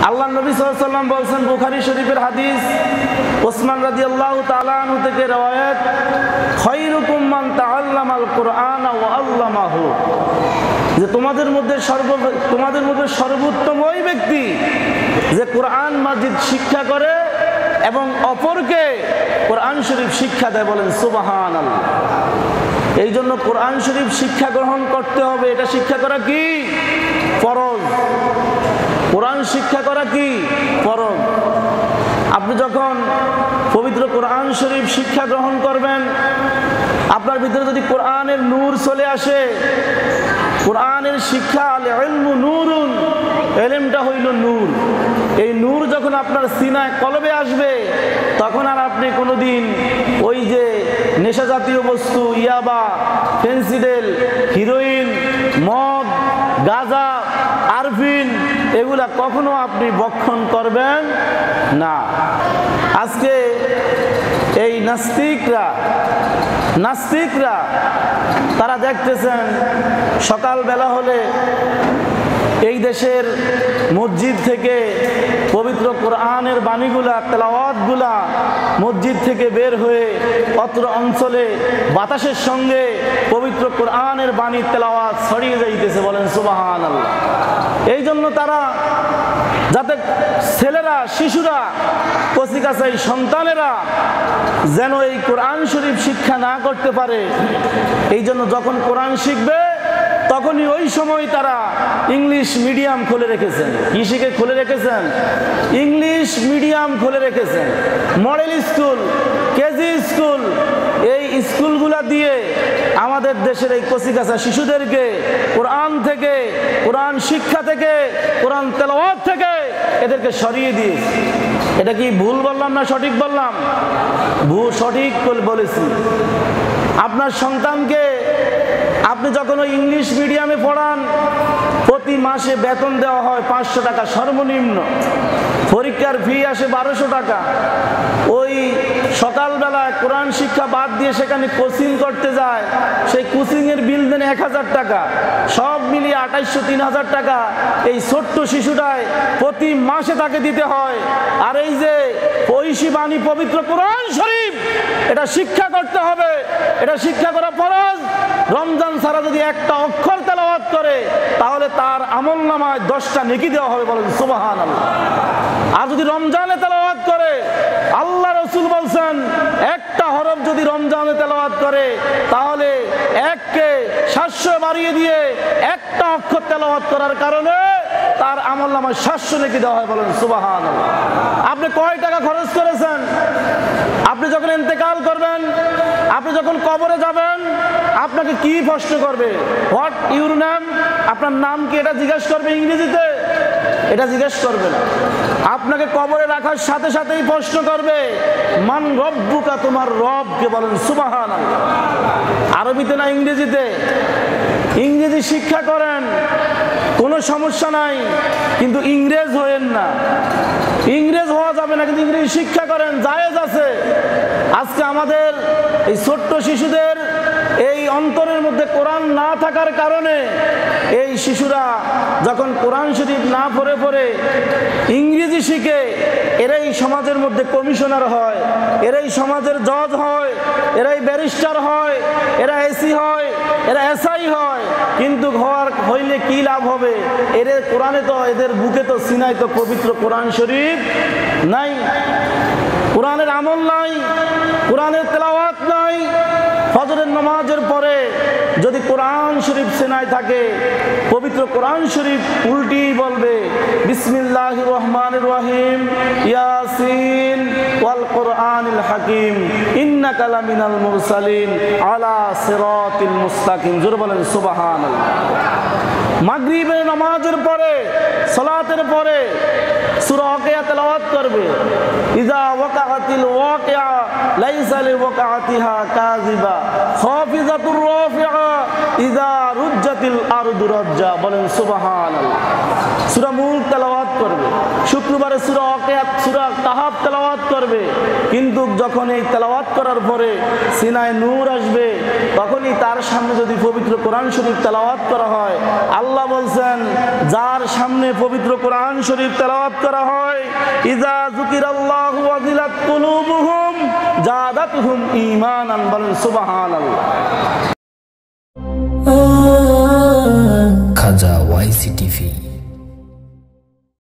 আল্লাহ নবী সাল্লাল্লাহু আলাইহি ওয়াসাল্লাম বলেন, বুখারী শরীফের হাদিস, ওসমান রাদিয়াল্লাহু তাআলা আনহু থেকে রওয়ায়াত, খায়রুকুম মান তাআল্লামাল কুরআন ওয়া আল্লামাহু, যে তোমাদের মধ্যে সর্বোত্তম ওই ব্যক্তি যে কোরআন মাজিদ শিক্ষা করে এবং অপরকে কোরআন শরীফ শিক্ষা দেয়। বলেন সুবহানাল্লাহ। এই জন্য কোরআন শরীফ শিক্ষা গ্রহণ করতে হবে। এটা শিক্ষা করা কি ফরজ। কোরআন শিক্ষা করা কি ফরজ। আপনি যখন পবিত্র কোরআন শরীফ শিক্ষা গ্রহণ করবেন, আপনার ভিতরে যদি কোরআনের নূর চলে আসে, কোরআনের শিক্ষা, আল ইলমু নূরুন, ইলমটা হইল নূর। এই নূর যখন আপনার সিনায় কলবে আসবে, তখন আর আপনি কোনোদিন ওই যে নেশা জাতীয় বস্তু, ইয়াবা, ফেন্সিডেল, হিরোইন, মদ, গাঁজা, আরফিন, এগুলা কখনো আপনি ভক্ষণ করবেন না। আজকে এই নাস্তিকরা তারা দেখতেছেন, সকালবেলা হলে এই দেশের মসজিদ থেকে পবিত্র কোরআনের বাণীগুলা, তেলাওয়াতগুলা মসজিদ থেকে বের হয়ে অত্র অঞ্চলে বাতাসের সঙ্গে পবিত্র কোরআনের বাণী তেলাওয়াত ছড়িয়ে যাইতেছে। বলেন সুবহানাল্লাহ। এই জন্য তারা, যাতে ছেলেরা, শিশুরা, কচিকাচাই সন্তানেরা যেন এই কোরআন শরীফ শিক্ষা না করতে পারে, এই জন্য যখন কোরআন শিখবে তখনই ওই সময় তারা ইংলিশ মিডিয়াম খুলে রেখেছেন। কি শিখে খুলে রেখেছেন? ইংলিশ মিডিয়াম খুলে রেখেছেন। মডেল স্কুল, কেজি স্কুল, এই স্কুলগুলা দিয়ে আমাদের দেশের এই কচিকাচা শিশুদেরকে কোরআন থেকে, কোরআন শিক্ষা থেকে, কোরআন তেলাওয়াত থেকে এদেরকে সরিয়ে দিয়ে। এটা কি ভুল বললাম না সঠিক বললাম? সঠিক বলেছি। আপনার সন্তানকে আপনি যখন ওই ইংলিশ মিডিয়ামে পড়ান, প্রতি মাসে বেতন দেওয়া হয় 500 টাকা সর্বনিম্ন, পরীক্ষার ফি আসে 1200 টাকা। ওই সকালবেলায় কোরআন শিক্ষা বাদ দিয়ে সেখানে কোচিং করতে যায়, সেই কোচিংয়ের বিল দেন 1000 টাকা, সব মিলিয়ে 2800-3000 টাকা এই ছোট্ট শিশুটায় প্রতি মাসে তাকে দিতে হয়। আর এই যে ঐশী বাণী পবিত্র কোরআন শরীফ, এটা শিক্ষা করতে হবে, এটা শিক্ষা করা ফরজ। রমজান ছাড়া যদি একটা অক্ষর তেলাওয়াত করে, তাহলে তার আমলনামায় 10টা নেকি দেওয়া হবে। বলেন সুবহানাল্লাহ। আর যদি রমজানে তেলাওয়াত করে, আল্লাহ রাসূল বলছেন, একটা হরফ যদি রমজানে তেলাওয়াত করে, তাহলে 1কে 700 বাড়িয়ে দিয়ে একটা অক্ষর তেলাওয়াত করার কারণে তার আমলনামায় 700 নেকি দেওয়া হয়। বলেন সুবহানাল্লাহ। আপনি কয় টাকা খরচ করেছেন? আপনি যখন ইন্তেকাল করবেন, আপনি যখন কবরে যাবেন, আপনাকে কি প্রশ্ন করবে? What your name? আপনার নাম কি? এটা জিজ্ঞেস করবে ইংরেজিতে? এটা জিজ্ঞেস করবে না। আপনাকে কবরে রাখার সাথে সাথেই প্রশ্ন করবে, মান রব্বুকা, তোমার রবকে। বলেন সুবহানাল্লাহ। আরবিতে না ইংরেজিতে? ইংরেজি শিক্ষা করেন, কোনো সমস্যা নাই, কিন্তু ইংরেজ হয়েন না। ইংরেজ হওয়া যাবে না, কিন্তু ইংরেজি শিক্ষা করেন, জায়েজ আছে। আজকে আমাদের এই ছোট্ট শিশুদের এই অন্তরের মধ্যে কোরআন না থাকার কারণে এই শিশুরা যখন কোরআন শরীফ না পড়ে ইংরেজি শিখে, এরাই সমাজের মধ্যে কমিশনার হয়, এরাই সমাজের জজ হয়, এরাই ব্যারিস্টার হয়, এরা এসি হয়, এরা এসআই হয়। কিন্তু হইলে কি লাভ হবে? এদের কোরআনে তো, এদের বুকে তো, সিনায় তো পবিত্র কোরআন শরীফ নাই, কোরআনের আমল নাই, কোরআনের তেলাওয়াত নাই। ফজরের নামাজের পরে যদি কোরআন শরীফ সিনায় থাকে, পবিত্র কোরআন শরীফ উল্টি বলবে, বিসমিল্লাহির রহমানির রহিম, ইয়াসিন ওয়াল কোরআনিল হাকিম, ইন্নাকা লামিনাল মুরসালিন আলা সিরাতিল মুস্তাকিম। জোরে বলেন সুবহানাল্লাহ। মাগরিবের নামাজের পরে, সালাতের পরে সূরা ওয়াকিয়া তেলাওয়াত করবে, ইযা ওয়াকাআতিল ওয়াকিয়া লাইসা লিওয়াকাআতিহা কাযিবা খাফিজাতুর রাফিআ ইযা রুজ্জাতিল আরদু রাজ্জা। বলেন সুবহানাল্লাহ। সূরা মুলক তেলাওয়াত করবে, শুক্রবারে সূরা ওয়াকিয়া, সূরা কাহাফ তেলাওয়াত করবে। কিন্তু যখন এই তেলাওয়াত করার পরে সিনায় নূর আসবে, তখনই তার সামনে যদি পবিত্র কোরআন শরীফ তেলাওয়াত করা হয়, আল্লাহ বলছেন যার সামনে পবিত্র কোরআন শরীফ তেলাওয়াত করা হয়, ইজা যুকিরাল্লাহু ওয়াজিলাত কুলুবুহুম জাদাতহুম ঈমানান, বলেন সুবহানাল্লাহ। খাজা ওয়াইসি টিভি।